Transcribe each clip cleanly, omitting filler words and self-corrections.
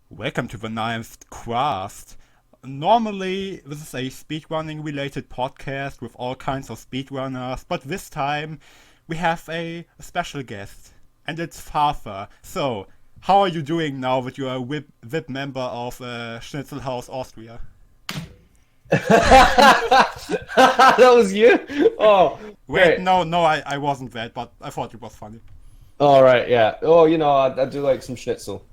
Welcome to the ninth quest. Normally, this is a speedrunning related podcast with all kinds of speedrunners, but this time we have a special guest, and it's Farfa. So, how are you doing now that you are a VIP member of Schnitzelhaus Austria? That was you? Oh, Wait, great. no, I wasn't that, but I thought it was funny. All right, yeah. Oh, I do like some schnitzel.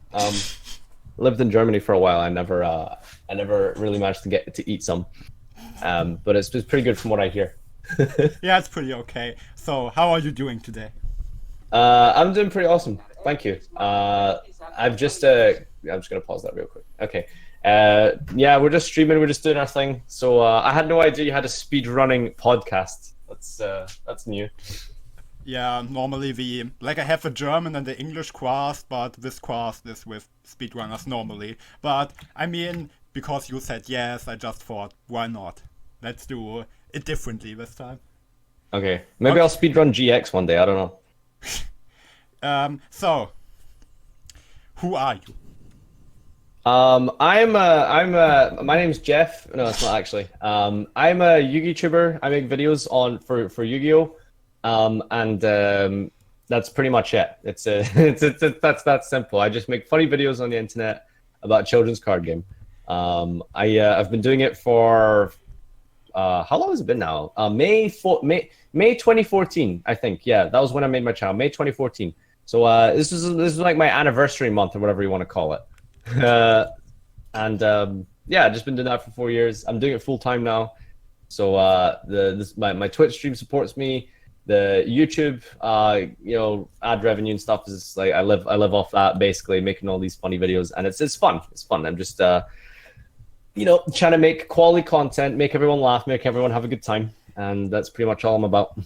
Lived in Germany for a while. I never really managed to get to eat some. But it's pretty good from what I hear. Yeah, it's pretty okay. So, how are you doing today? I'm doing pretty awesome. Thank you. I'm just gonna pause that real quick. Okay. Yeah, we're just streaming. We're just doing our thing. So I had no idea you had a speed running podcast. That's new. Yeah, normally I have a German and the English quest, but this quest is with speedrunners normally. But I mean, because you said yes, I just thought, why not? Let's do it differently this time. Okay. Maybe I'll Okay. speed run GX one day. I don't know. So who are you? My name's Jeff. No, it's not actually. I'm a YouTuber. I make videos for Yugioh, and that's pretty much it. That's that simple. I just make funny videos on the internet about a children's card game. I've been doing it for how long has it been now? May 2014, I think. Yeah, that was when I made my channel, May 2014. So this is like my anniversary month or whatever you want to call it. Uh, and yeah, I've just been doing that for 4 years. I'm doing it full time now. So my Twitch stream supports me. The YouTube ad revenue and stuff is like I live off that, basically making all these funny videos, and it's fun. It's fun. I'm just trying to make quality content, make everyone laugh, make everyone have a good time, and that's pretty much all I'm about.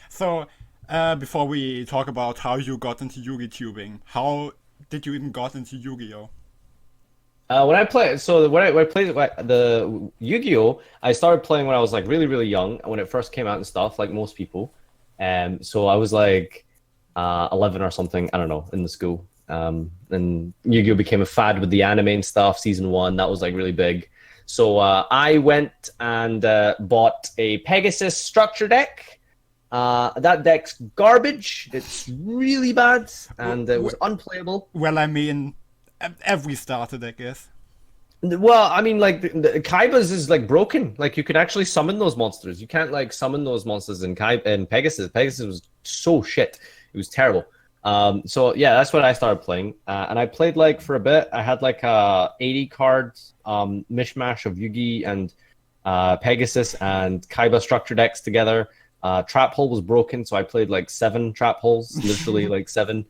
So before we talk about how you got into Yugitubing, how did you even got into Yu-Gi-Oh? When I played the Yu-Gi-Oh, I started playing when I was like really really young when it first came out and stuff, like most people. So I was like 11 or something, I don't know, in the school. And Yu-Gi-Oh became a fad with the anime and stuff. Season one, that was like really big. So I went and bought a Pegasus structure deck. That deck's garbage. It's really bad, and it was unplayable. Well, I mean, every starter deck is. Well, I mean, like the Kaiba's is like broken. Like you can actually summon those monsters. You can't like summon those monsters in Pegasus. Pegasus was so shit. It was terrible. So yeah, that's what I started playing, and I played like for a bit. I had like a 80 card mishmash of Yugi and Pegasus and Kaiba structure decks together. Trap hole was broken, so I played like 7 trap holes, literally like 7.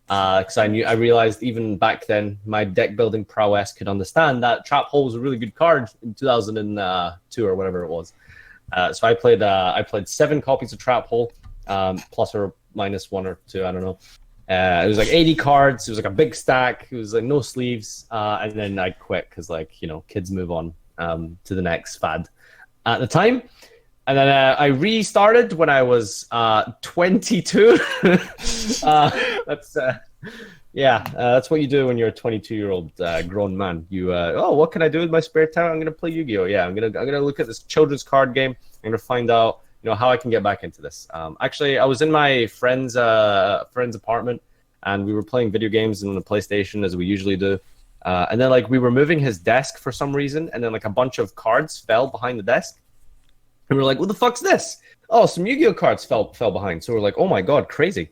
Because I realized even back then my deck building prowess could understand that trap hole was a really good card in 2002 or whatever it was. So I played 7 copies of trap hole, plus or minus 1 or 2, I don't know. It was like 80 cards. It was like a big stack. It was like no sleeves, and then I quit because kids move on to the next fad at the time. And then I restarted when I was 22. That's that's what you do when you're a 22-year-old grown man. What can I do with my spare time? I'm gonna play Yu-Gi-Oh. Yeah, I'm gonna look at this children's card game. I'm gonna find out how I can get back into this. Actually, I was in my friend's apartment, and we were playing video games on the PlayStation as we usually do. And then we were moving his desk for some reason, and then like a bunch of cards fell behind the desk. And we're like, what the fuck's this? Oh, some Yu-Gi-Oh cards fell behind. So we're like, oh my god, crazy.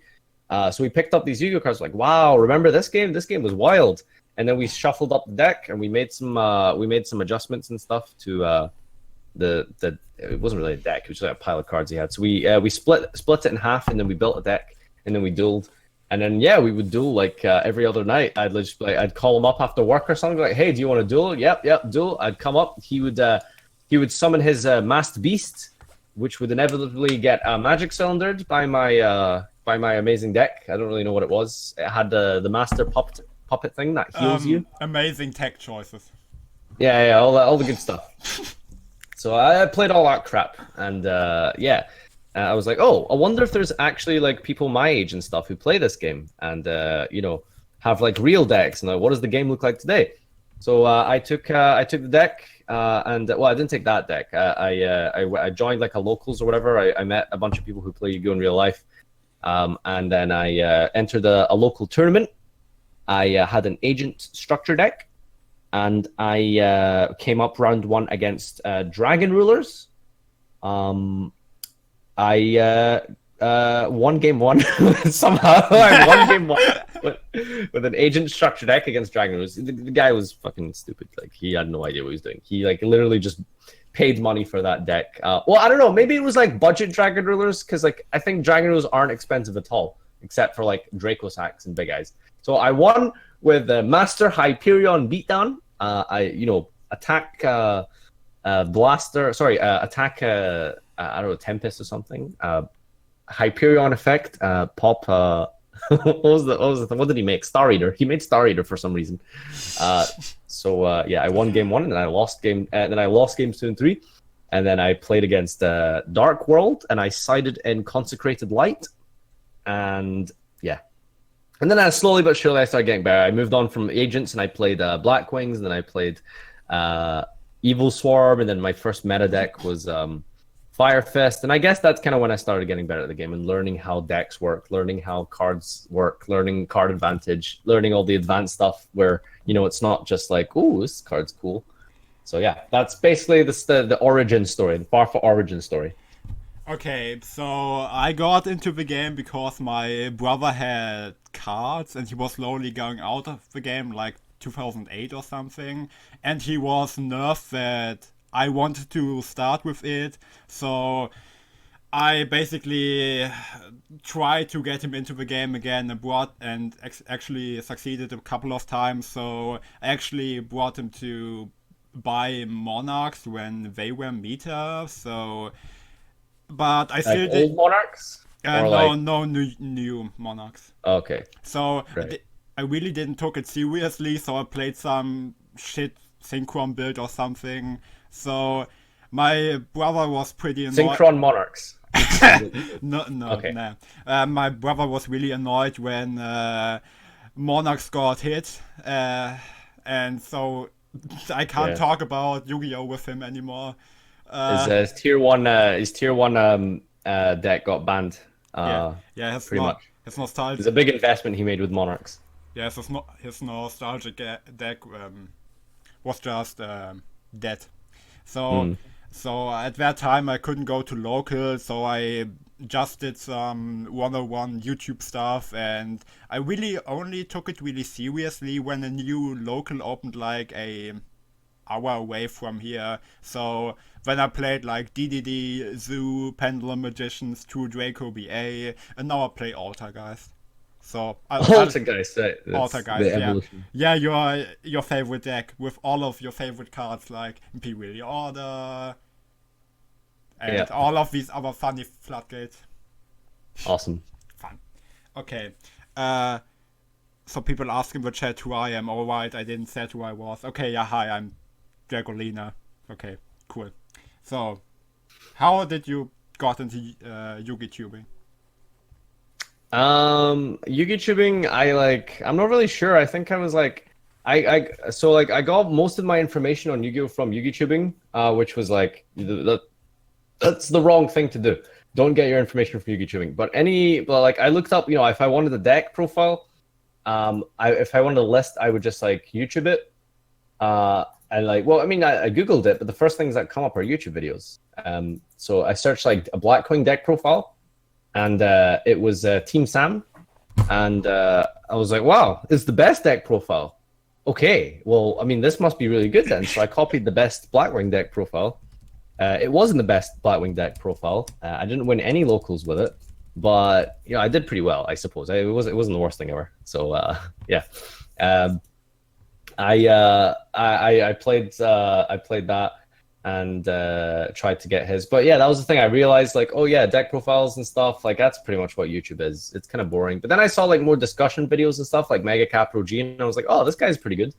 So we picked up these Yu-Gi-Oh cards, like, wow, remember this game? This game was wild. And then we shuffled up the deck and we made some adjustments and stuff to the it wasn't really a deck, it was just like a pile of cards he had. So we split it in half, and then we built a deck, and then we dueled. And then we would duel like every other night. I'd call him up after work or something, like, hey, do you want to duel? Yep, duel. I'd come up. He would summon his masked beast, which would inevitably get magic cylindered by my amazing deck. I don't really know what it was. It had the master puppet thing that heals you. Amazing tech choices. Yeah, all the good stuff. So I played all that crap, and I was like, oh, I wonder if there's actually like people my age and stuff who play this game, and have like real decks. And what does the game look like today? So I took the deck, and well, I didn't take that deck. I joined like a locals or whatever. I met a bunch of people who play Yu-Gi-Oh in real life, and then I entered a local tournament. I had an agent structure deck, and I came up round 1 against Dragon Rulers. I won game 1 somehow. I won game 1 with an agent structure deck against Dragon Rulers. The guy was fucking stupid. Like he had no idea what he was doing. He like literally just paid money for that deck. Well, I don't know. Maybe it was like budget Dragon Rulers because like I think Dragon Rulers aren't expensive at all, except for like Draco Sacks and Big Eyes. So I won with the Master Hyperion Beatdown. Attack Blaster. Sorry, attack. I don't know, Tempest or something. Hyperion effect. Pop. What did he make? Star Eater. He made Star Eater for some reason. I won game 1 and I lost games 2 and 3, and then I played against Dark World and I sided in Consecrated Light, and yeah. And then slowly but surely I started getting better. I moved on from agents and I played Black Wings, and then I played Evil Swarm, and then my first meta deck was Fire Fist. And I guess that's kind of when I started getting better at the game and learning how decks work, learning how cards work, learning card advantage, learning all the advanced stuff where, it's not just like, ooh, this card's cool. So yeah, that's basically the origin story, the Farfa origin story. Okay, so I got into the game because my brother had cards and he was slowly going out of the game like 2008 or something, and he was nerfed that I wanted to start with it, so I basically tried to get him into the game again and actually succeeded a couple of times, so I actually brought him to buy Monarchs when they were meta, so... But I still did old Monarchs? No new Monarchs. Okay. So I really didn't took it seriously. So I played some shit Synchron build or something. So my brother was pretty annoyed. Synchron Monarchs. No. Okay. No. My brother was really annoyed when Monarchs got hit, and so I can't talk about Yu-Gi-Oh with him anymore. His tier 1 deck got banned. Pretty much. His nostalgic. It's a big investment he made with Monarchs. Yeah, his nostalgic deck was just dead. So at that time I couldn't go to local, so I just did some 101 YouTube stuff, and I really only took it really seriously when a new local opened like a hour away from here. So when I played like DDD, Zoo, Pendulum Magicians, True Draco BA, and now I play Altergeist. So Altergeist, right? Altergeist, yeah. Your favorite deck with all of your favorite cards like Imperial Order and all of these other funny floodgates. Awesome. Fun. Okay. So people ask in the chat who I am. All right, I didn't say who I was. Okay, yeah, hi, I'm Dragolina. Okay, cool. So, how did you got into yugitubing? Yugitubing, I'm not really sure. I think I was like, I got most of my information on Yu-Gi-Oh from Yugitubing, which was like, that's the wrong thing to do. Don't get your information from Yugitubing. But I looked up, if I wanted a deck profile, if I wanted a list, I would just like YouTube it. I Googled it, but the first things that come up are YouTube videos. So I searched like a Blackwing deck profile, and it was Team Sam, and I was like, wow, it's the best deck profile. Okay, well, I mean, this must be really good then. So I copied the best Blackwing deck profile. It wasn't the best Blackwing deck profile. I didn't win any locals with it, but I did pretty well, I suppose. It wasn't the worst thing ever. So yeah. I played that and tried to get his, but yeah, that was the thing. I realized like, oh yeah, deck profiles and stuff, like that's pretty much what YouTube is. It's kind of boring. But then I saw like more discussion videos and stuff like Mega Capro G, and I was like, oh, this guy's pretty good.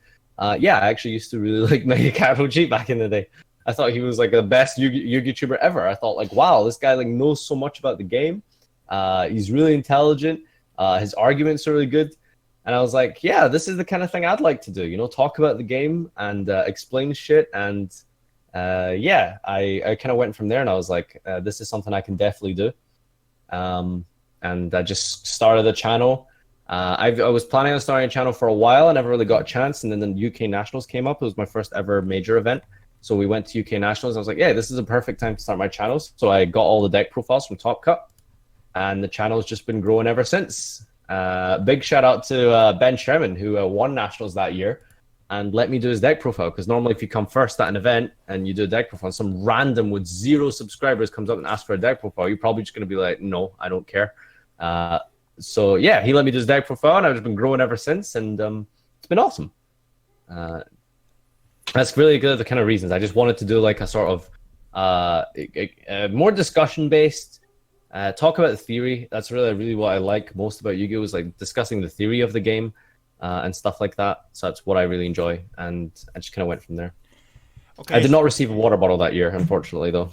Yeah, I actually used to really like Mega Capro G back in the day. I thought he was like the best YouTuber ever. I thought like, wow, this guy like knows so much about the game. He's really intelligent. His arguments are really good. And I was like, yeah, this is the kind of thing I'd like to do. You know, talk about the game and explain shit. And yeah, I kind of went from there, and I was like, this is something I can definitely do. And I just started the channel. I was planning on starting a channel for a while. I never really got a chance, and then the UK Nationals came up. It was my first ever major event. So we went to UK Nationals. I was like, yeah, this is a perfect time to start my channels. So I got all the deck profiles from Top Cut, and the channel's just been growing ever since. Big shout out to Ben Sherman, who won Nationals that year and let me do his deck profile. Because normally if you come first at an event and you do a deck profile, some random with 0 subscribers comes up and asks for a deck profile, you're probably just going to be like, no, I don't care. So yeah, he let me do his deck profile, and I've just been growing ever since, and it's been awesome. That's really good. The kind of reasons I just wanted to do like a sort of more discussion based, talk about the theory. That's really what I like most about Yu-Gi-Oh! Is like discussing the theory of the game and stuff like that. So that's what I really enjoy, and I just kind of went from there. Okay. I did not receive a water bottle that year, unfortunately, though.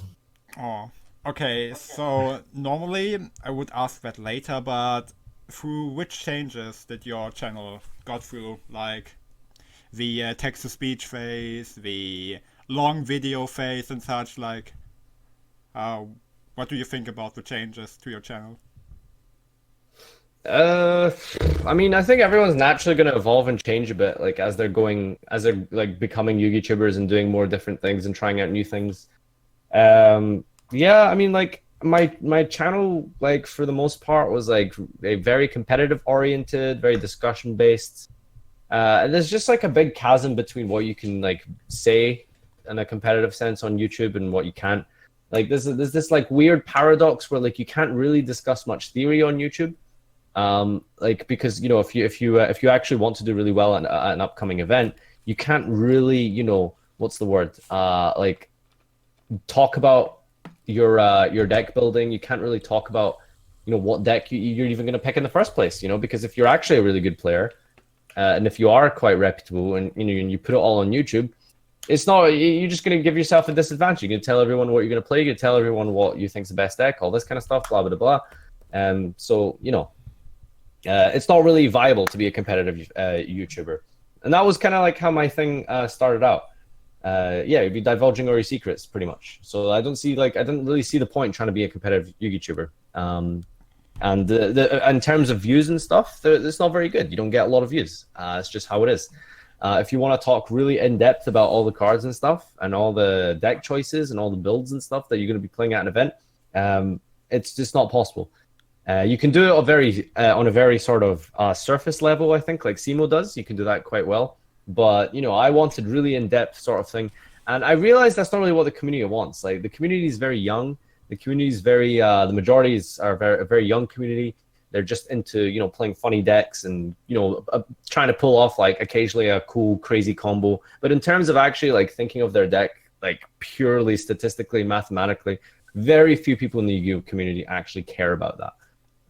Oh, okay. So normally I would ask that later, but through which changes did your channel got through? Like the text-to-speech phase, the long video phase, and such. Like, what do you think about the changes to your channel? I mean, I think everyone's naturally going to evolve and change a bit, like as they're like becoming YouTubers and doing more different things and trying out new things. Yeah, I mean, like my channel, like for the most part, was like a very competitive oriented, very discussion based. And there's just like a big chasm between what you can like say in a competitive sense on YouTube and what you can't. Like there's this like weird paradox where like you can't really discuss much theory on YouTube. Like because you know if you actually want to do really well at an upcoming event, you can't really, you know, what's the word, like talk about your deck building. You can't really talk about, you know, what deck you're even going to pick in the first place, you know, because if you're actually a really good player, and if you are quite reputable and you know and you put it all on YouTube, it's not, you're just going to give yourself a disadvantage. You're going to tell everyone what you're going to play, you're going to tell everyone what you think's the best deck, all this kind of stuff, blah blah blah. So you know, it's not really viable to be a competitive YouTuber, and that was kind of like how my thing started out. Yeah, you'd be divulging all your secrets pretty much. So I didn't really see the point in trying to be a competitive YouTuber. And in terms of views and stuff, it's not very good. You don't get a lot of views. It's just how it is. If you want to talk really in depth about all the cards and stuff and all the deck choices and all the builds and stuff that you're going to be playing at an event, it's just not possible. You can do it on a very sort of surface level, I think, like Simo does. You can do that quite well. But, you know, I wanted really in-depth sort of thing. And I realized that's not really what the community wants. Like, the community is very young. The community is the majority are a very young community. They're just into, you know, playing funny decks and, you know, trying to pull off, like, occasionally a cool, crazy combo. But in terms of actually, like, thinking of their deck, like, purely statistically, mathematically, very few people in the Yu-Gi-Oh community actually care about that.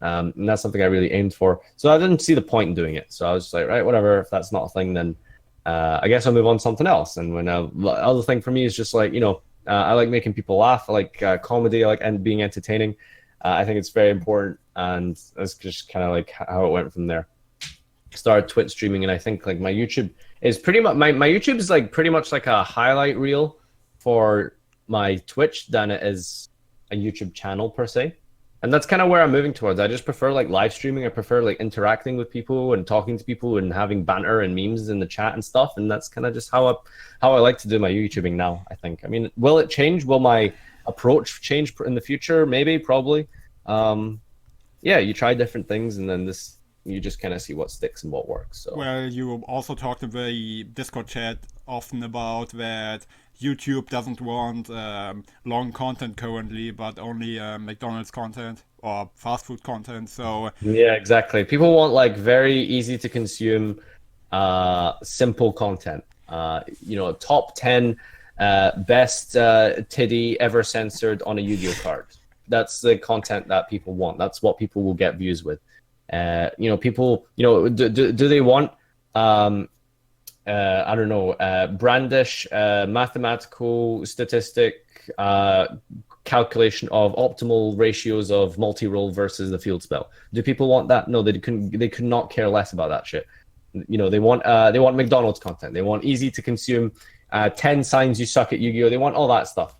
And that's something I really aimed for. So I didn't see the point in doing it. So I was just like, right, whatever. If that's not a thing, then I guess I'll move on to something else. And when the other thing for me is just like, you know, I like making people laugh. I like comedy. I like being entertaining. I think it's very important. And that's just kind of like how it went from there. Started Twitch streaming, and I think like my YouTube is pretty much my YouTube is like pretty much like a highlight reel for my Twitch than it is a YouTube channel per se. And that's kind of where I'm moving towards. I just prefer like live streaming. I prefer like interacting with people and talking to people and having banter and memes in the chat and stuff. And that's kind of just how I like to do my YouTubing now, I think. I mean, will it change? Will my approach change in the future? Maybe, probably. Yeah, you try different things, and then you just kind of see what sticks and what works. So. Well, you also talked in the Discord chat often about that YouTube doesn't want long content currently, but only McDonald's content or fast food content. So yeah, exactly. People want like very easy to consume, simple content. You know, top 10 best titty ever censored on a Yu-Gi-Oh card. That's the content that people want. That's what people will get views with. You know, people. You know, do they want? I don't know, brandish, mathematical, statistic, calculation of optimal ratios of multi-role versus the field spell. Do people want that? No, they could not care less about that shit. You know, they want McDonald's content. They want easy to consume 10 signs you suck at Yu-Gi-Oh. They want all that stuff.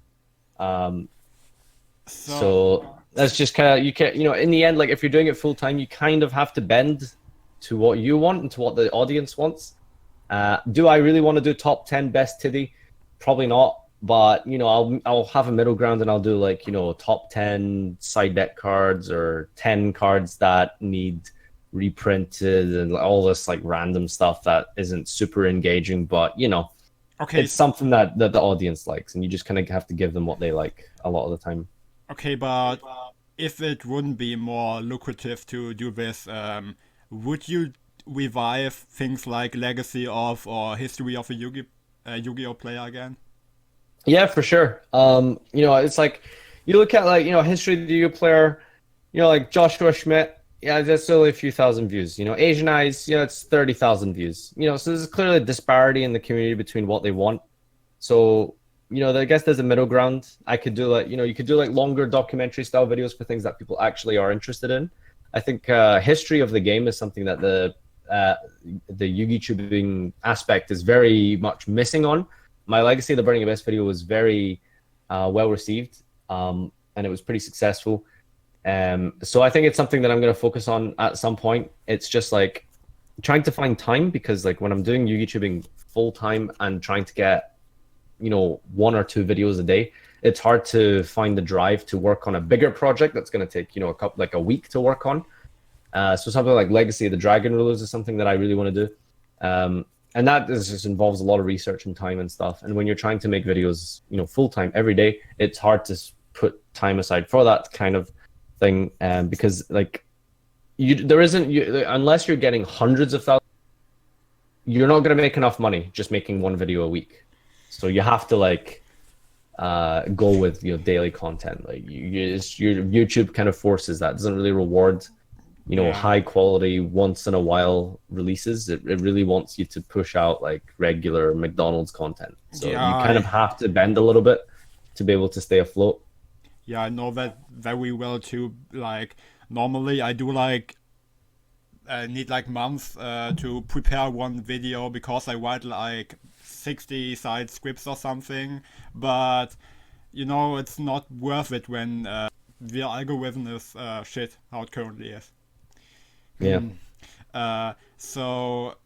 So that's just kind of, you can't, you know, in the end, like if you're doing it full time, you kind of have to bend to what you want and to what the audience wants. Do I really want to do top 10 best titty? Probably not. But you know, I'll have a middle ground and I'll do like, you know, top 10 side deck cards or 10 cards that need reprinted and all this like random stuff that isn't super engaging, but you know, Okay, it's something that the audience likes, and you just kind of have to give them what they like a lot of the time. okay, but if it wouldn't be more lucrative to do this, would you revive things like Legacy of or History of a Yu-Gi-Oh player again? Yeah, for sure. You know, it's like you look at like, you know, history of the Yugioh player, you know, like Joshua Schmidt, yeah, that's only a few thousand views. You know, Asian Eyes, you know, it's 30,000 views. You know, so there's clearly a disparity in the community between what they want. So, you know, I guess there's a middle ground. I could do like, you know, you could do like longer documentary style videos for things that people actually are interested in. I think history of the game is something that the yugitubing aspect is very much missing on. My Legacy of the Burning Abyss video was very well received, and it was pretty successful. So I think it's something that I'm going to focus on at some point. It's just like trying to find time, because like when I'm doing yugitubing full time and trying to get, you know, 1 or 2 videos a day, it's hard to find the drive to work on a bigger project that's going to take, you know, a week to work on. So something like Legacy of the Dragon Rulers is something that I really want to do. And that just involves a lot of research and time and stuff. And when you're trying to make videos, you know, full time every day, it's hard to put time aside for that kind of thing. Because like unless you're getting hundreds of thousands, you're not going to make enough money just making 1 video a week. So you have to like go with, you know, daily content. Like your YouTube kind of forces that. It doesn't really reward, you know, Yeah. high quality once in a while releases. It really wants you to push out like regular McDonald's content. So Yeah, you kind of have to bend a little bit to be able to stay afloat. Yeah, I know that very well too. Like normally I do like need like months to prepare one video because I write like 60 side scripts or something. But you know, it's not worth it when the algorithm is shit how it currently is. Yeah. So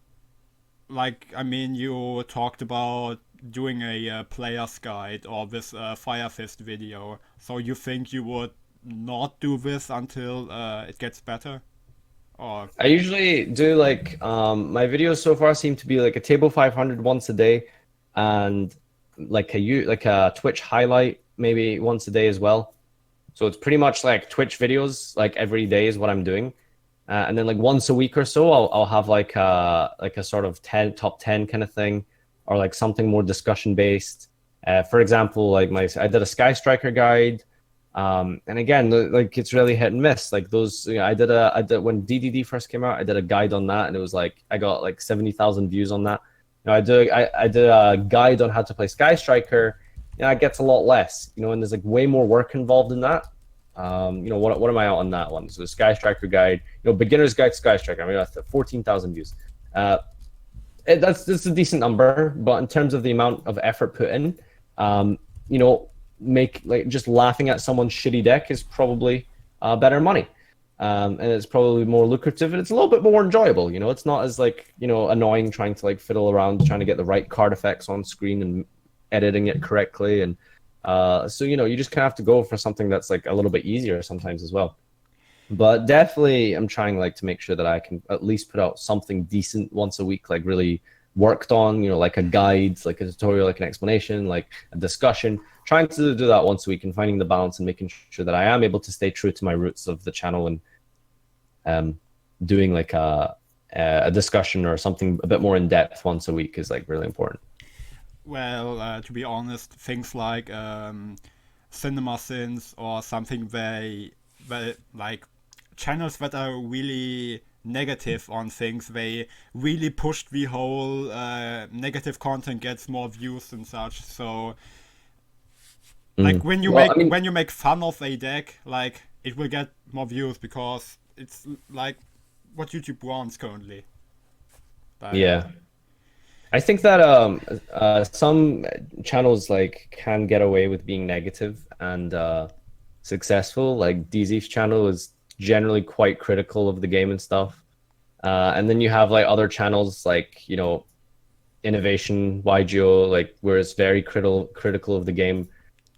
like I mean, you talked about doing a player's guide or this Fire Fist video. So you think you would not do this until it gets better, or I usually do like my videos so far seem to be like a table 500 once a day, and like a Twitch highlight maybe once a day as well. So it's pretty much like Twitch videos like every day is what I'm doing. And then like once a week or so, I'll have like a sort of top 10 kind of thing, or like something more discussion based. For example, like I did a Sky Striker guide, and again, like it's really hit and miss. Like those, you know, I did when DDD first came out, I did a guide on that, and it was like I got like 70,000 views on that. You know, I did a guide on how to play Sky Striker. You know, it gets a lot less. You know, and there's like way more work involved in that. You know, what am I out on that one? So the Sky Striker guide, you know, beginner's guide to Sky Striker. I mean, that's 14,000 views. That's a decent number, but in terms of the amount of effort put in, you know, make like just laughing at someone's shitty deck is probably better money, and it's probably more lucrative, and it's a little bit more enjoyable. You know, it's not as like, you know, annoying trying to like fiddle around trying to get the right card effects on screen and editing it correctly. And so, you know, you just kind of have to go for something that's like a little bit easier sometimes as well. But definitely I'm trying like to make sure that I can at least put out something decent once a week, like really worked on, you know, like a guide, like a tutorial, like an explanation, like a discussion, trying to do that once a week and finding the balance and making sure that I am able to stay true to my roots of the channel, and doing like a discussion or something a bit more in depth once a week is like really important. well, to be honest, things like cinema sins or something they like channels that are really negative on things, they really pushed the whole negative content gets more views and such. So Like when you Well, I make mean, when you make fun of a deck, like it will get more views because it's like what YouTube wants currently. Like yeah. I think that some channels like can get away with being negative and successful. Like DZ's channel is generally quite critical of the game and stuff. And then you have like other channels like, you know, Innovation, Yugioh, like where it's very critical of the game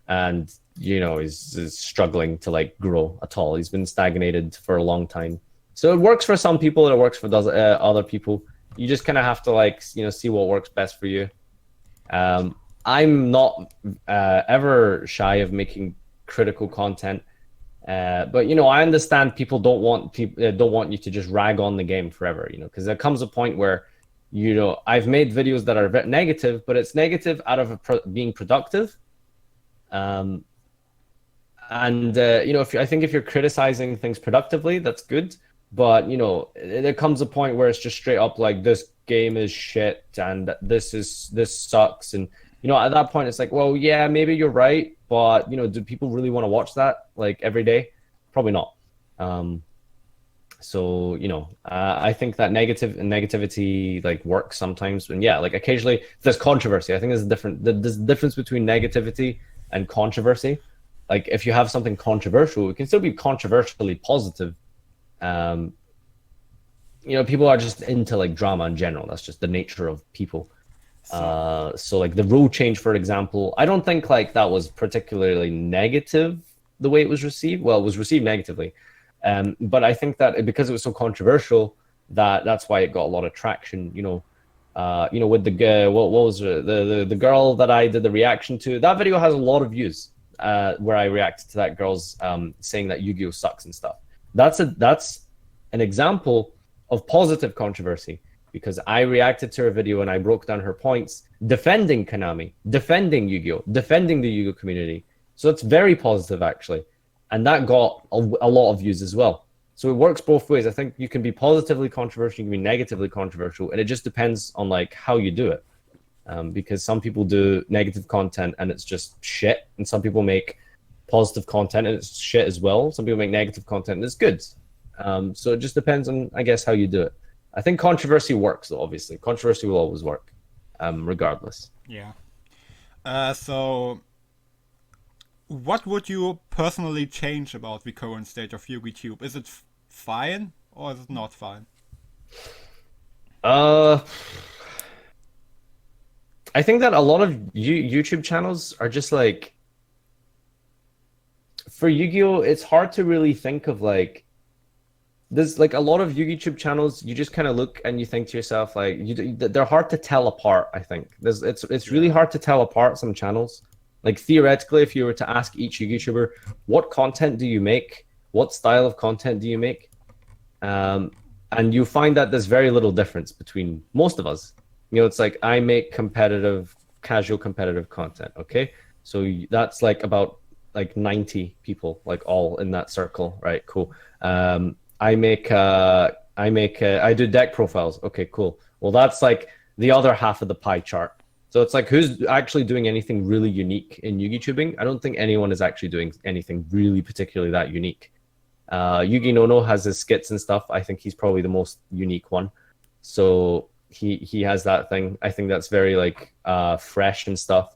and you know is struggling to like grow at all. He's been stagnated for a long time. So it works for some people and it works for other people. You just kind of have to like, you know, see what works best for you. I'm not ever shy of making critical content, but you know, I understand people don't want you to just rag on the game forever. You know, because there comes a point where, you know, I've made videos that are negative, but it's negative out of being productive. Um, and you know, I think if you're criticizing things productively, that's good. But you know, there comes a point where it's just straight up like this game is shit and this sucks, and you know, at that point it's like, well, yeah, maybe you're right, but you know, do people really want to watch that like every day? Probably not. Um, so you know, I think that negativity like works sometimes, and yeah, like occasionally there's controversy. I think there's a difference between negativity and controversy. Like if you have something controversial, it can still be controversially positive. um you know, people are just into like drama in general. That's just the nature of people. so. So like the rule change, for example, I don't think like that was particularly negative the way it was received. Well, it was received negatively, but I think that because it was so controversial, that's why it got a lot of traction. You know, with what was the girl that I did the reaction to? That video has a lot of views, where I reacted to that girl's saying that Yu-Gi-Oh sucks and stuff. That's an example of positive controversy because I reacted to her video and I broke down her points, defending Konami, defending Yu-Gi-Oh, defending the Yu-Gi-Oh community. So it's very positive actually, and that got a lot of views as well. So it works both ways. I think you can be positively controversial, you can be negatively controversial, and it just depends on like how you do it. Because some people do negative content and it's just shit, and some people make positive content and it's shit as well. Some people make negative content and it's good. So it just depends on, I guess, how you do it. I think controversy works, though. Obviously, controversy will always work, regardless. Yeah. So what would you personally change about the current state of YugiTube? Is it fine or is it not fine? Uh, I think that a lot of YouTube channels are just like, for Yu-Gi-Oh, it's hard to really think of like, there's like a lot of YouTube channels. You just kind of look and you think to yourself like, they're hard to tell apart. I think it's really hard to tell apart some channels. Like theoretically, if you were to ask each YouTuber, what content do you make? What style of content do you make? And you find that there's very little difference between most of us. You know, it's like I make casual competitive content. Okay, so that's like about like 90 people, like all in that circle, right? Cool. I do deck profiles. Okay, cool. Well, that's like the other half of the pie chart. So it's like, who's actually doing anything really unique in YugiTubing? I don't think anyone is actually doing anything really particularly that unique. Yugi Nono has his skits and stuff. I think he's probably the most unique one. So he has that thing. I think that's very like fresh and stuff.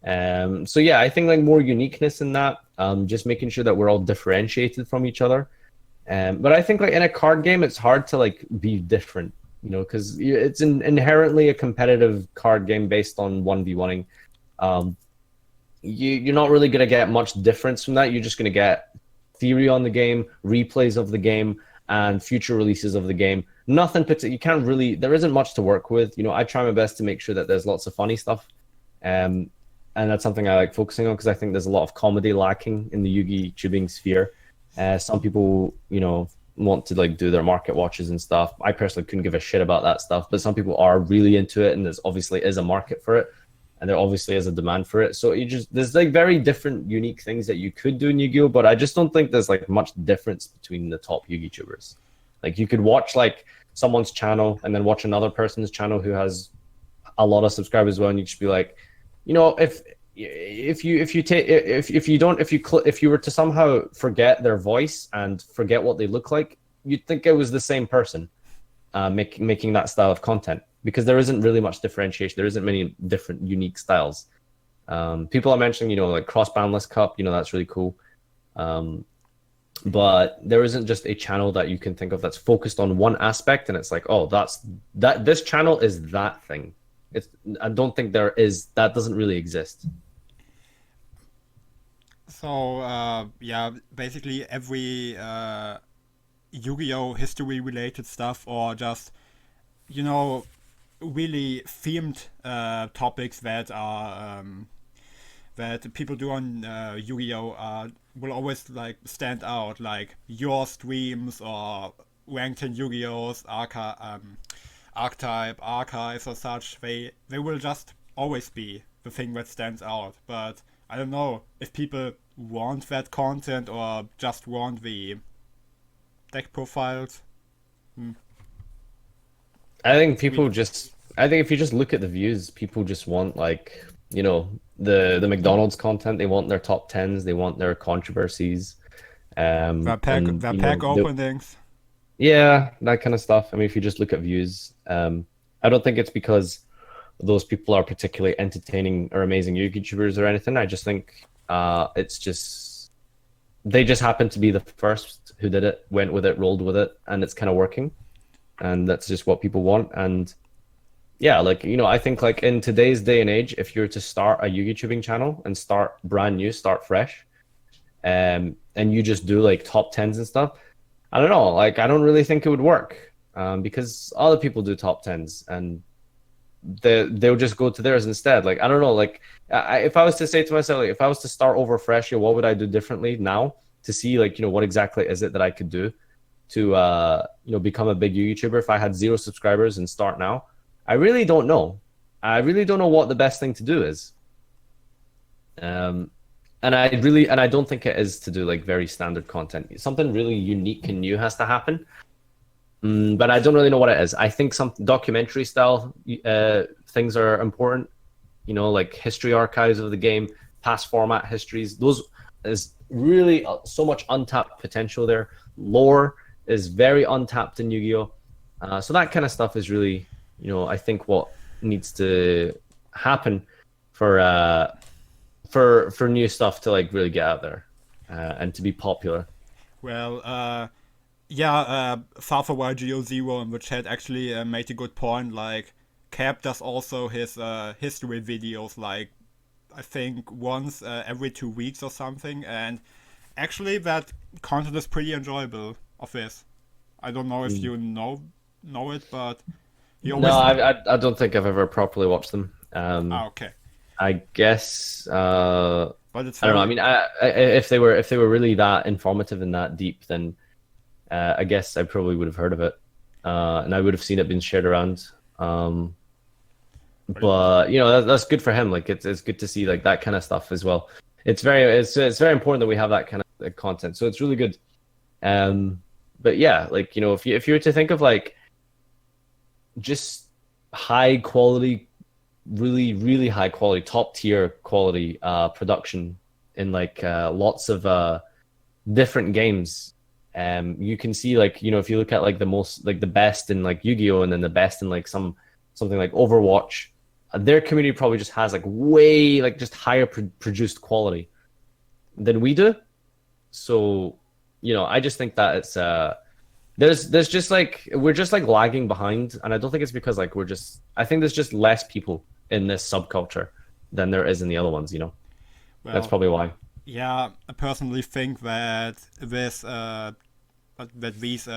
So yeah, I think like more uniqueness in that. Just making sure that we're all differentiated from each other. But I think like in a card game, it's hard to like be different, you know, because it's inherently a competitive card game based on 1v1ing. You're not really gonna get much difference from that. You're just gonna get theory on the game, replays of the game, and future releases of the game. Nothing particular. You can't really. There isn't much to work with. You know, I try my best to make sure that there's lots of funny stuff, and that's something I like focusing on because I think there's a lot of comedy lacking in the Yugi tubing sphere. Some people, you know, want to like do their market watches and stuff. I personally couldn't give a shit about that stuff, but some people are really into it, and there's obviously is a market for it, and there obviously is a demand for it. So there's like very different, unique things that you could do in Yu-Gi-Oh, but I just don't think there's like much difference between the top Yu-Gi tubers. Like you could watch like someone's channel and then watch another person's channel who has a lot of subscribers as well, and you just be like, you know, if you were to somehow forget their voice and forget what they look like, you'd think it was the same person making that style of content, because there isn't really much differentiation. There isn't many different unique styles. People are mentioning, like cross-boundless cup, that's really cool. But there isn't just a channel that you can think of that's focused on one aspect, and it's like, oh, this channel is that thing. I don't think that doesn't really exist. So yeah, basically every Yu-Gi-Oh history related stuff, or just you know really themed topics that are that people do on Yu-Gi-Oh will always like stand out, like your streams or ranked in Yu-Gi-Oh's archetype archives or such. They will just always be the thing that stands out. But I don't know if people want that content or just want the deck profiles. Hmm. I We, think if you just look at the views, people just want, like, the McDonald's content. They want their top tens, they want their controversies, and the pack openings. yeah, that kind of stuff. I mean, if you just look at views, I don't think it's because those people are particularly entertaining or amazing YouTubers or anything. I just think it's just they just happen to be the first who did it, went with it, rolled with it, and it's kind of working, and that's just what people want. And yeah, like, I think, like, in today's day and age, if you're to start a YouTubing channel and start brand new, start fresh, and you just do like top tens and stuff, I don't know, like, I don't really think it would work, because other people do top tens, and they'll just go to theirs instead. Like, I don't know, like, if I was to say to myself, like, if I was to start over fresh, what would I do differently now to see, like, what exactly is it that I could do to become a big YouTuber if I had 0 subscribers and start now? I really don't know. I really don't know what the best thing to do is. Um, and I don't think it is to do like very standard content. Something really unique and new has to happen. But I don't really know what it is. I think some documentary style things are important. Like history archives of the game, past format histories. Those is really so much untapped potential there. Lore is very untapped in Yu-Gi-Oh! So that kind of stuff is really, I think what needs to happen for new stuff to like really get out there and to be popular. Well, yeah, Farfa Yugioh in the chat actually made a good point. Like, Cap does also his history videos, like, I think once every 2 weeks or something, and actually that content is pretty enjoyable of this. I don't know if Mm. you know it, but he No, always. I don't think I've ever properly watched them. Ah, okay, I guess but it's I don't know. I very. mean, if they were really that informative and that deep, then I guess I probably would have heard of it, and I would have seen it being shared around. But that's good for him. Like, it's good to see like that kind of stuff as well. It's very important that we have that kind of content. So it's really good. But yeah, like, if you were to think of like just high quality, really really high quality, top tier quality production in like lots of different games, you can see, like, if you look at like the best in like Yu-Gi-Oh, and then the best in like something like Overwatch, their community probably just has like way like just higher produced quality than we do. So I just think that it's there's just like we're just like lagging behind, and I don't think it's because like I think there's just less people in this subculture than there is in the other ones. That's Well, probably why. yeah, I personally think that these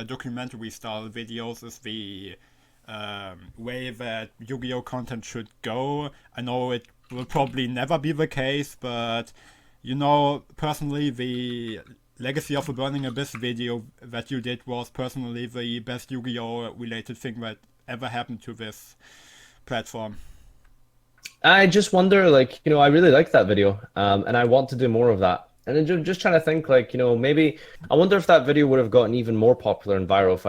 documentary style videos is the way that Yu-Gi-Oh content should go. I know it will probably never be the case, but personally, the Legacy of the Burning Abyss video that you did was personally the best Yu-Gi-Oh related thing that ever happened to this platform. I just wonder, like, I really like that video, and I want to do more of that. And then just trying to think, like, maybe I wonder if that video would have gotten even more popular and viral if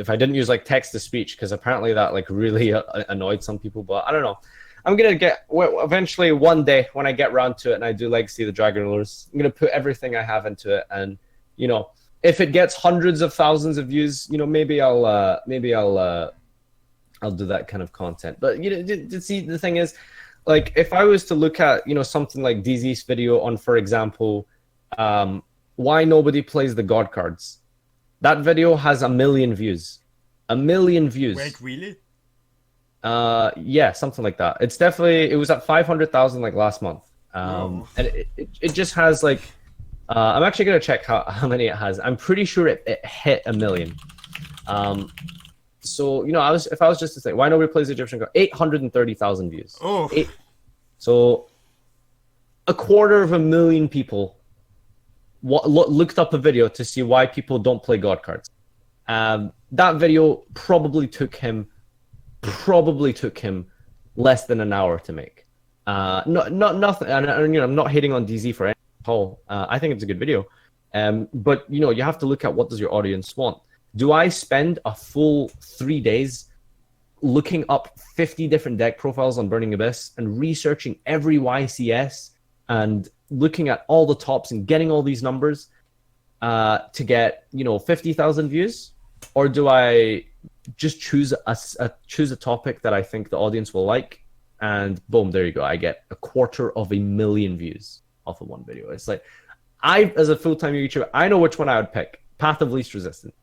I didn't use like text to speech, because apparently that like really annoyed some people. But I don't know. I'm gonna eventually one day when I get around to it and I do Legacy of the Dragon Rulers, I'm gonna put everything I have into it, and if it gets hundreds of thousands of views, I'll do that kind of content. But see, the thing is, like, if I was to look at something like DZ's video on, for example, why nobody plays the God cards, that video has 1 million views. 1 million views. Wait, really? Yeah, something like that. It was at 500,000 like last month. And it just has like, I'm actually gonna check how many it has. I'm pretty sure it hit 1 million. So if I was just to say why nobody plays Egyptian God, 830,000 views. Oh. So 250,000 people looked up a video to see why people don't play God cards. That video probably took him less than an hour to make. Nothing. And I'm not hating on DZ for any at all. I think it's a good video. But you have to look at, what does your audience want? Do I spend a full 3 days looking up 50 different deck profiles on Burning Abyss and researching every YCS and looking at all the tops and getting all these numbers to get 50,000 views? Or do I just choose a topic that I think the audience will like, and boom, there you go, I get 250,000 views off of one video? It's like, as a full-time YouTuber, I know which one I would pick. Path of Least Resistance.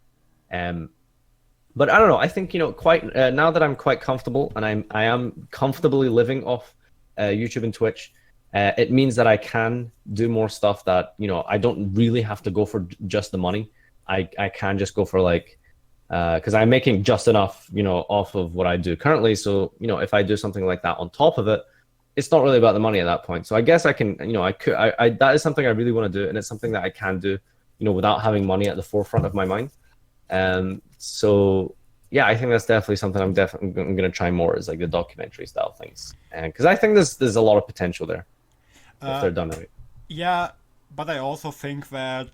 But I don't know. I think now that I'm quite comfortable and I am comfortably living off YouTube and Twitch, it means that I can do more stuff that I don't really have to go for just the money. I can just go for like, because I'm making just enough off of what I do currently. So if I do something like that on top of it, it's not really about the money at that point. So I guess I can that is something I really want to do, and it's something that I can do without having money at the forefront of my mind. So yeah, I think that's definitely something I'm going to try more, is like the documentary style things, and because I think there's a lot of potential there if they're done right. Yeah, but I also think that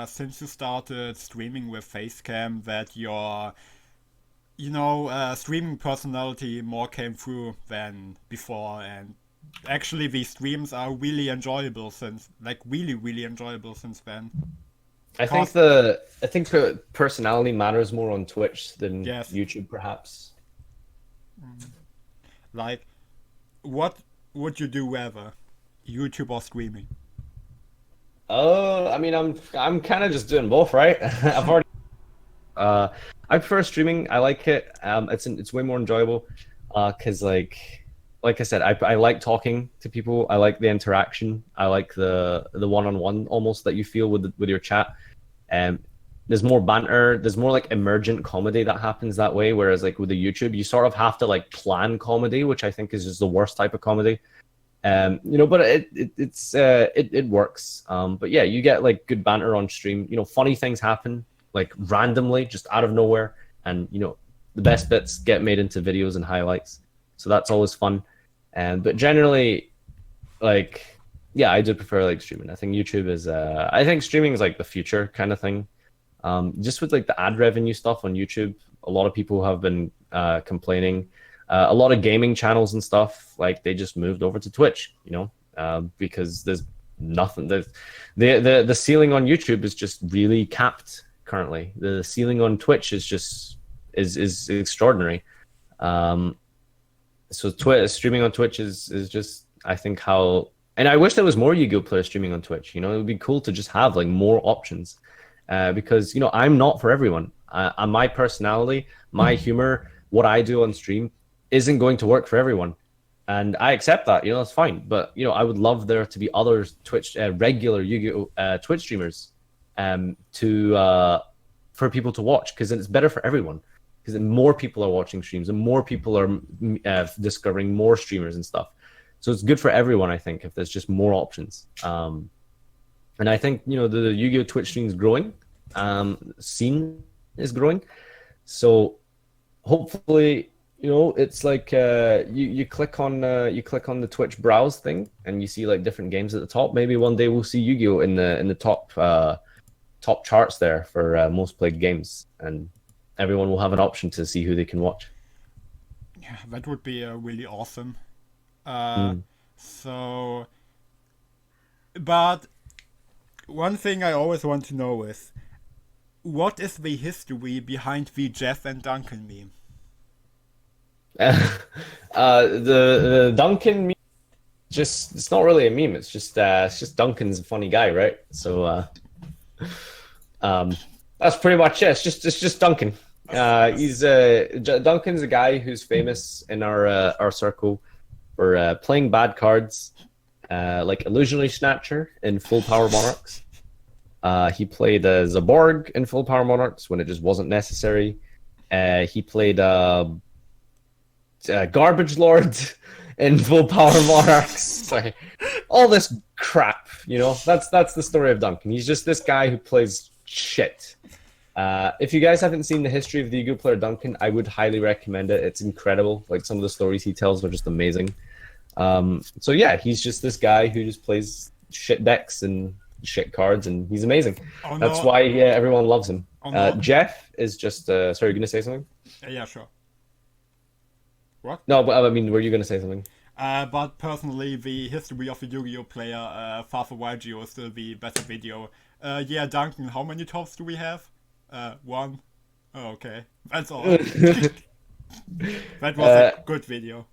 since you started streaming with Facecam, that your streaming personality more came through than before, and actually these streams are really enjoyable since then. I think personality matters more on Twitch than YouTube, perhaps. Like, what would you do rather, YouTube or streaming? I mean, I'm kind of just doing both, right? I've already. I prefer streaming. I like it. It's way more enjoyable, because like I said, I like talking to people. I like the interaction. I like the one-on-one almost that you feel with your chat. There's more banter. There's more like emergent comedy that happens that way. Whereas like with the YouTube, you sort of have to like plan comedy, which I think is just the worst type of comedy. But it works. But yeah, you get like good banter on stream. Funny things happen like randomly, just out of nowhere, and the best bits get made into videos and highlights. So that's always fun. But generally, like, yeah, I do prefer like streaming. I think YouTube is I think streaming is like the future kind of thing. Just with like the ad revenue stuff on YouTube, a lot of people have been complaining. A lot of gaming channels and stuff, like, they just moved over to Twitch, because there's nothing. The ceiling on YouTube is just really capped currently. The ceiling on Twitch is just is extraordinary. So streaming on Twitch is just, I think, how. And I wish there was more Yugioh players streaming on Twitch. It would be cool to just have like more options, because I'm not for everyone. My personality, my humor, what I do on stream isn't going to work for everyone, and I accept that. That's fine. But I would love there to be other Twitch regular Yugioh Twitch streamers, for people to watch, because then it's better for everyone. Because then more people are watching streams and more people are discovering more streamers and stuff. So it's good for everyone, I think, if there's just more options. And I think, the Yugioh Twitch stream is growing. Scene is growing. So hopefully, You know, it's like you click on the Twitch browse thing, and you see like different games at the top. Maybe one day we'll see Yu-Gi-Oh in the top charts there for most played games, and everyone will have an option to see who they can watch. Yeah, that would be really awesome. Uh, Mm. so, but one thing I always want to know is, what is the history behind the Jeff and Duncan meme? The Duncan meme, just it's not really a meme. It's just Duncan's a funny guy, right? So that's pretty much it. It's just Duncan. Duncan's a guy who's famous in our circle for playing bad cards, like Illusionary Snatcher in Full Power Monarchs. He played Zaborg in Full Power Monarchs when it just wasn't necessary. He played Garbage Lord in Full Power Monarchs. Sorry. All this crap, you know. That's the story of Duncan. He's just this guy who plays shit. If you guys haven't seen the history of the Yugioh player Duncan, I would highly recommend it. It's incredible. Like some of the stories he tells are just amazing. So yeah, he's just this guy who just plays shit decks and shit cards, and he's amazing. Oh, That's no. why everyone loves him. Oh, no. Jeff is just. Sorry, you're gonna say something? Yeah, sure. What? No, but I mean, were you gonna say something? But personally, the history of the Yu-Gi-Oh player, Farfa Yugioh is still the better video. Yeah, Duncan, how many tops do we have? One. Oh, okay. That's all. That was a good video.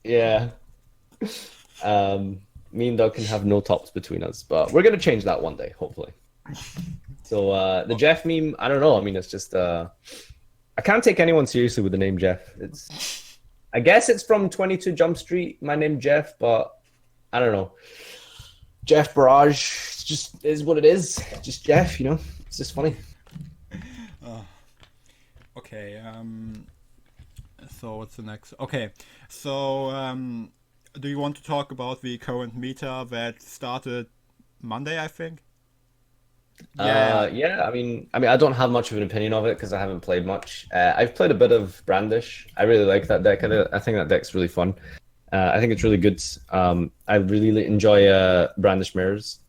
Yeah. Me and Duncan have no tops between us, but we're gonna change that one day, hopefully. So the Jeff meme, I don't know. I mean, it's just I can't take anyone seriously with the name Jeff. I guess it's from 22 Jump Street. My name Jeff, but I don't know. Jeff Barrage just is what it is. Just Jeff, you know. It's just funny. Okay, so what's the next? Okay, so do you want to talk about the current meta that started Monday, I think? Yeah. I don't have much of an opinion of it because I haven't played much. I've played a bit of Brandish. I really like that deck. I think that deck's really fun. I think it's really good. I really enjoy Brandish Mirrors,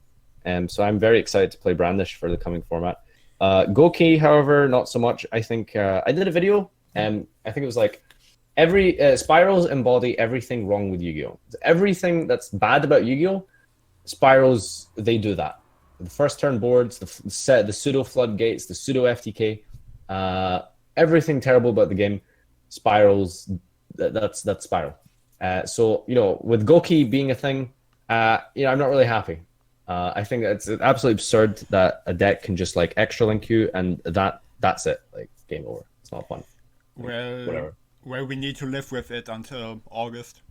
so I'm very excited to play Brandish for the coming format. Goki, however, not so much. I think I did a video, and I think it was like every spirals embody everything wrong with Yu-Gi-Oh. Everything that's bad about Yu-Gi-Oh, spirals they do that. The first turn boards, the pseudo floodgates, the pseudo FTK, everything terrible about the game. Spirals, that's spiral. So you know, with Goki being a thing, I'm not really happy. I think it's absolutely absurd that a deck can just like extra link you and that's it. Like game over. It's not fun. Well, Whatever. well, we need to live with it until August.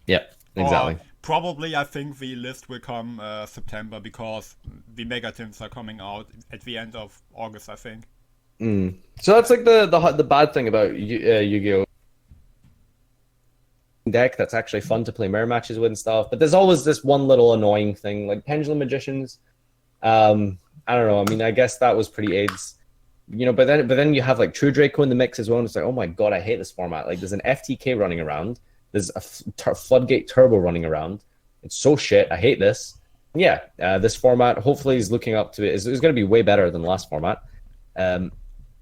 Yeah, exactly. Or probably, I think the list will come September because the mega teams are coming out at the end of August, I think. So that's like the bad thing about Yu-Gi-Oh deck that's actually fun to play mirror matches with and stuff. But there's always this one little annoying thing, like Pendulum Magicians. I don't know. I mean, I guess that was pretty AIDS, you know. But then you have like True Draco in the mix as well, and it's like, oh my god, I hate this format. Like, there's an FTK running around, there's a Floodgate Turbo running around. It's so shit. I hate this. Yeah, this format hopefully is looking up to it. It's going to be way better than the last format.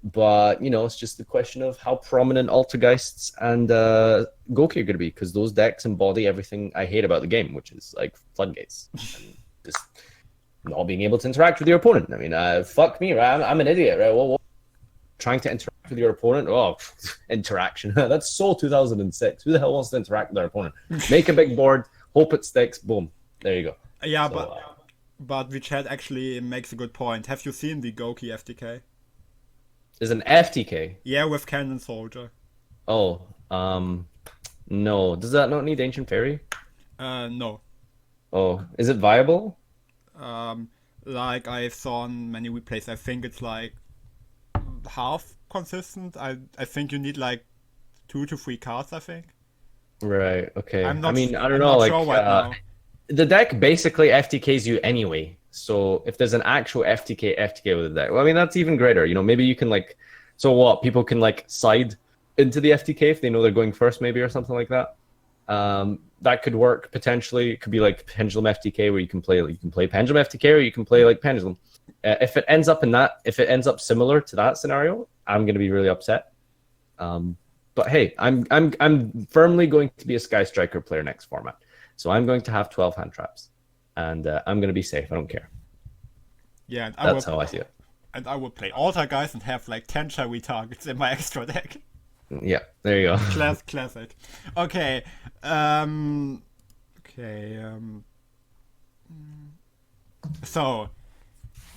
But you know, it's just the question of how prominent Altergeists and Goki are going to be, because those decks embody everything I hate about the game, which is like floodgates and just not being able to interact with your opponent. I mean, fuck me, right? I'm an idiot, right? Well, trying to interact with your opponent? Oh, interaction. That's so 2006. Who the hell wants to interact with their opponent? Make a big board, hope it sticks, boom. There you go. Yeah, So, but the chat actually makes a good point. Have you seen the Goki FTK? Is an FTK? Yeah, with Cannon Soldier. Oh, no. Does that not need Ancient Fairy? No. Oh, is it viable? Like I saw on many replays, I think it's like half consistent. I think you need like 2 to 3 cards, I think. Right. Okay. I'm not, I mean, I I'm don't know. not Like, sure right now. the deck basically FTKs you anyway. So if there's an actual FTK with the deck, well, I mean, that's even greater. You know, maybe you can like, so what? People can like side into the FTK if they know they're going first, maybe, or something like that. That could work potentially. It could be like Pendulum FTK where you can play Pendulum FTK, or you can play like Pendulum. If it ends up similar to that scenario, I'm going to be really upset. But hey, I'm firmly going to be a Sky Striker player next format, so I'm going to have 12 hand traps, and I'm going to be safe. I don't care. Yeah, and That's how I see it. And I will play altar guys and have like 10 cherry targets in my extra deck. Yeah, there you go. Classic. Okay. So,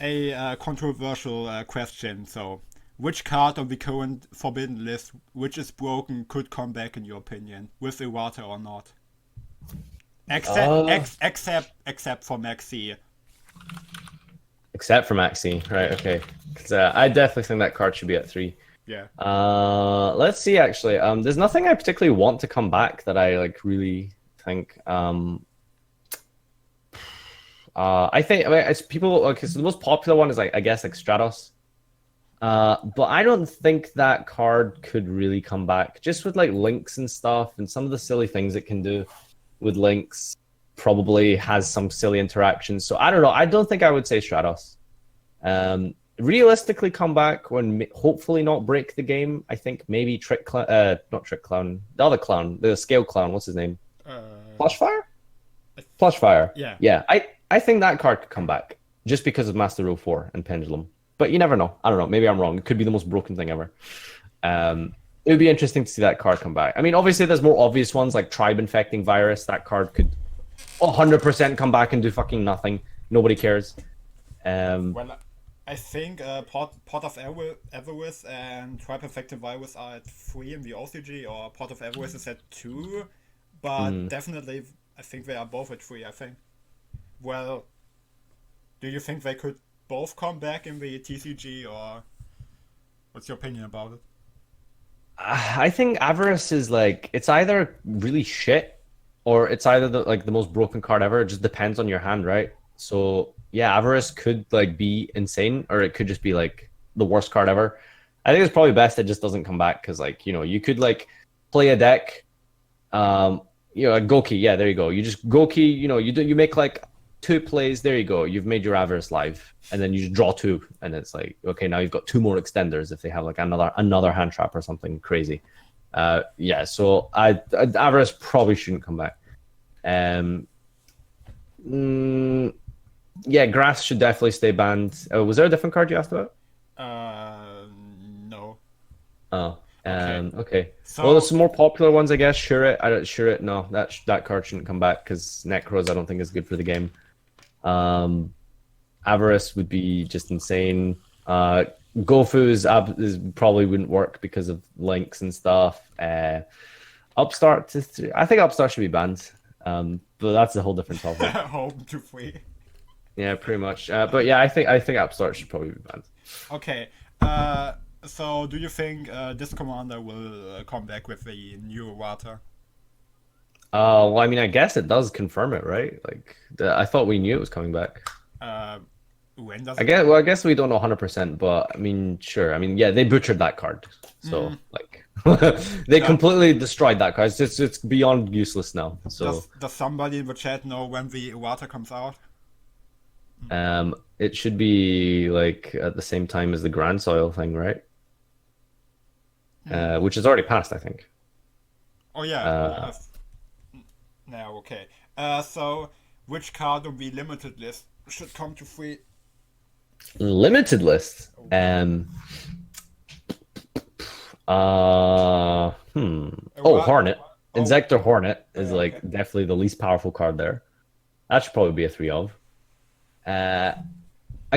a controversial question. So, which card on the current forbidden list, which is broken, could come back in your opinion, with errata or not? Except for Maxi. Except for Maxi, right? Okay, because I definitely think that card should be at 3. Yeah. Let's see. Actually, there's nothing I particularly want to come back that I like really think. I think it's people. Okay, so the most popular one is like, I guess, like Stratos. But I don't think that card could really come back. Just with like links and stuff, and some of the silly things it can do with links, probably has some silly interactions. So I don't know. I don't think I would say Stratos. Realistically, come back when hopefully not break the game. I think maybe not Trick Clown, the other clown, the Scale Clown. What's his name? Flushfire. Flushfire. Yeah. Yeah. I think that card could come back just because of Master Rule 4 and Pendulum. But you never know. I don't know. Maybe I'm wrong. It could be the most broken thing ever. It would be interesting to see that card come back. I mean, obviously, there's more obvious ones like Tribe Infecting Virus. That card could 100% come back and do fucking nothing. Nobody cares. Well, I think Pot of Avarice and Tribe Infecting Virus are at 3 in the OCG, or Pot of Avarice is at 2. But definitely, I think they are both at 3, I think. Well, do you think they could both come back in the TCG, or what's your opinion about it? I think Avarice is like, it's either really shit or it's either the most broken card ever. It just depends on your hand, right? So yeah, Avarice could like be insane, or it could just be like the worst card ever. I think it's probably best it just doesn't come back, because like, you know, you could like play a deck, you know, a Goki. Yeah, there you go. You just Goki. You know, you make like 2 plays. There you go. You've made your Avarice live, and then you just draw 2, and it's like, okay, now you've got 2 more extenders if they have like another hand trap or something crazy. Yeah, so Avarice probably shouldn't come back. Yeah, Grass should definitely stay banned. Was there a different card you asked about? No. Oh. Okay. So, well, there's some more popular ones, I guess. Sure it. No, that card shouldn't come back because Necros I don't think is good for the game. Avarice would be just insane. Gofu is probably wouldn't work because of links and stuff. Upstart, I think Upstart should be banned. But that's a whole different topic. Home to free. Yeah, pretty much. But yeah, I think Upstart should probably be banned. Okay. So do you think this commander will come back with the new errata? Well, I mean, I guess it does confirm it, right? Like, I thought we knew it was coming back. When does I guess we don't know 100%, but I mean, sure. I mean, yeah, they butchered that card, so like, they completely destroyed that card. It's beyond useless now. So does somebody in the chat know when the errata comes out? It should be like at the same time as the Grand Soil thing, right? Which is already passed, I think. Oh yeah. Now, okay. So which card on the limited list should come to free? Limited list. Oh, Hornet. Inzektor Hornet is like definitely the least powerful card there. That should probably be a 3 of. I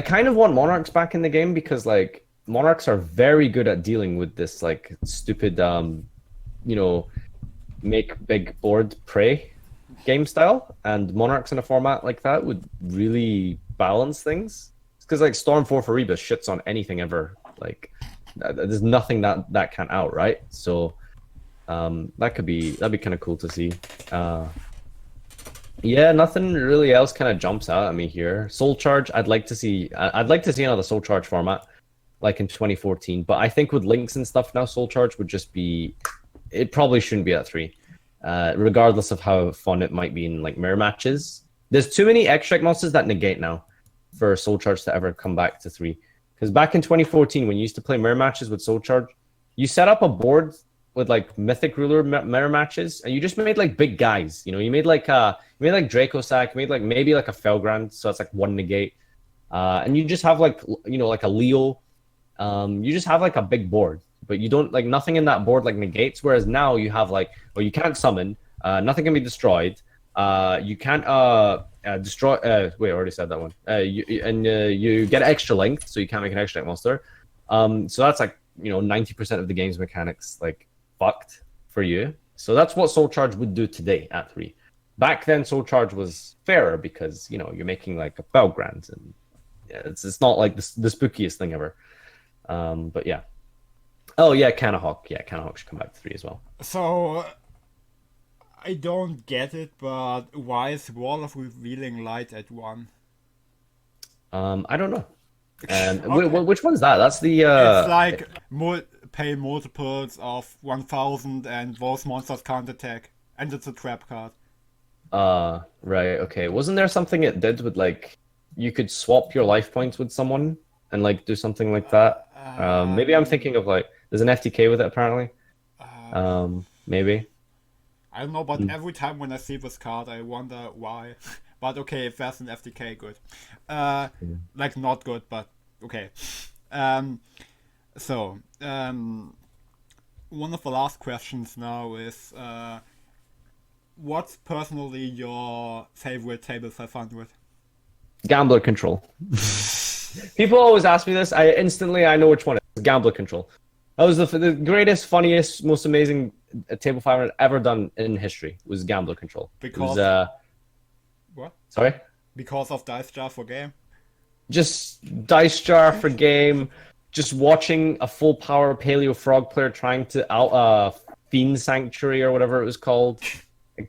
kind of want Monarchs back in the game because like Monarchs are very good at dealing with this like stupid you know, make big board prey game style, and Monarchs in a format like that would really balance things. Because like Storm 4 for Rebus shits on anything ever. Like there's nothing that can't out, right? So that'd be kind of cool to see. Yeah, nothing really else kind of jumps out at me here. Soul Charge, I'd like to see another Soul Charge format. like in 2014. But I think with links and stuff now, Soul Charge would just be. It probably shouldn't be at 3, regardless of how fun it might be in like mirror matches. There's too many extract monsters that negate now for Soul Charge to ever come back to 3. Because back in 2014, when you used to play mirror matches with Soul Charge, you set up a board with like Mythic Ruler mirror matches, and you just made like big guys. You know, you made like Draco Sack, you made like maybe like a Felgrand, so it's like 1 negate, and you just have like like a Leo. You just have like a big board, but you don't like nothing in that board like negates. Whereas now you have like, well, you can't summon, nothing can be destroyed. You can't destroy. Wait, I already said that one. You get extra length, so you can't make an extra monster. So that's like 90% of the game's mechanics like fucked for you. So that's what Soul Charge would do today at 3. Back then, Soul Charge was fairer because you're making like a Belgrand, and it's not like the spookiest thing ever. But yeah. Oh yeah, Canahawk. Yeah, Canahawk should come back to 3 as well. So I don't get it, but why is Wall of Revealing Light at 1? I don't know. Okay. Which one's that? That's the. It's like pay multiples of 1000 and those monsters can't attack. And it's a trap card. Right, okay. Wasn't there something it did with like you could swap your life points with someone and like do something like that? Maybe I'm thinking of like there's an FTK with it apparently. Maybe. I don't know, but every time when I see this card I wonder why. But okay, if there's an FTK, good. Like not good, but okay. So, one of the last questions now is, what's personally your favorite table 500? Gambler Control. People always ask me this. I know which one it is. Gambler Control. That was the greatest, funniest, most amazing table 500 ever done in history. Was Gambler Control. Because it was, what? Sorry? Because of Dice Jar for game? Just Dice Jar for game. Just watching a full power Paleo Frog player trying to out Fiend Sanctuary or whatever it was called,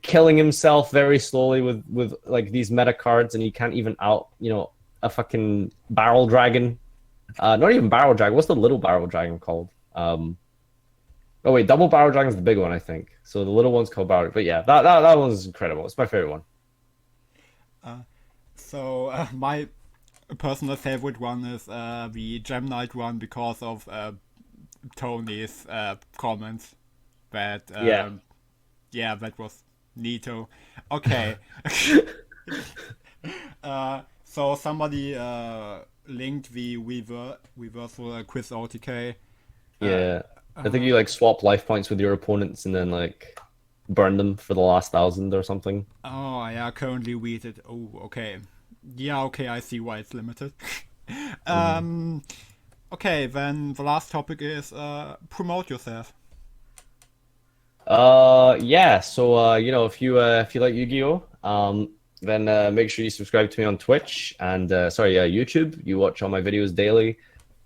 killing himself very slowly with like these meta cards, and he can't even out a fucking Barrel Dragon. Not even Barrel Dragon. What's the little Barrel Dragon called? Oh wait, Double Barrel Dragon is the big one, I think. So the little one's called Barrel. But yeah, that one's incredible. It's my favorite one. So my personal favorite one is the Gem Knight one because of Tony's comments. That yeah, that was neato. Okay. So somebody linked the reversal quiz OTK. Yeah, I think you like swap life points with your opponents and then like burn them for the last 1000 or something. Oh yeah, currently weeded. Oh, okay. Yeah, okay, I see why it's limited. Okay, then the last topic is promote yourself. Yeah, so if you like Yu-Gi-Oh, then make sure you subscribe to me on Twitch and YouTube. You watch all my videos daily.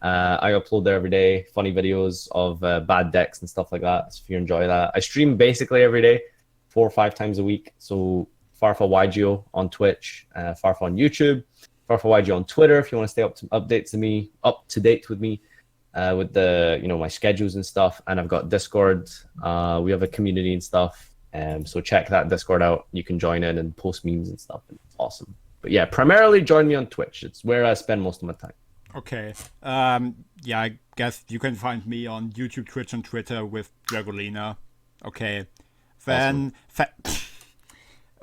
I upload there every day, funny videos of bad decks and stuff like that. So if you enjoy that, I stream basically every day, 4 or 5 times a week. So Farfa Yugioh on Twitch, Farfa on YouTube, Farfa Yugioh on Twitter. If you want to stay up to date with me, with the my schedules and stuff. And I've got Discord. We have a community and stuff. So check that Discord out. You can join in and post memes and stuff. And it's awesome. But yeah, primarily join me on Twitch. It's where I spend most of my time. Okay. Yeah, I guess you can find me on YouTube, Twitch, and Twitter with Dragolina. Okay. Then, Awesome.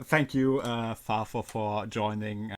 thank you, Farfa, for joining.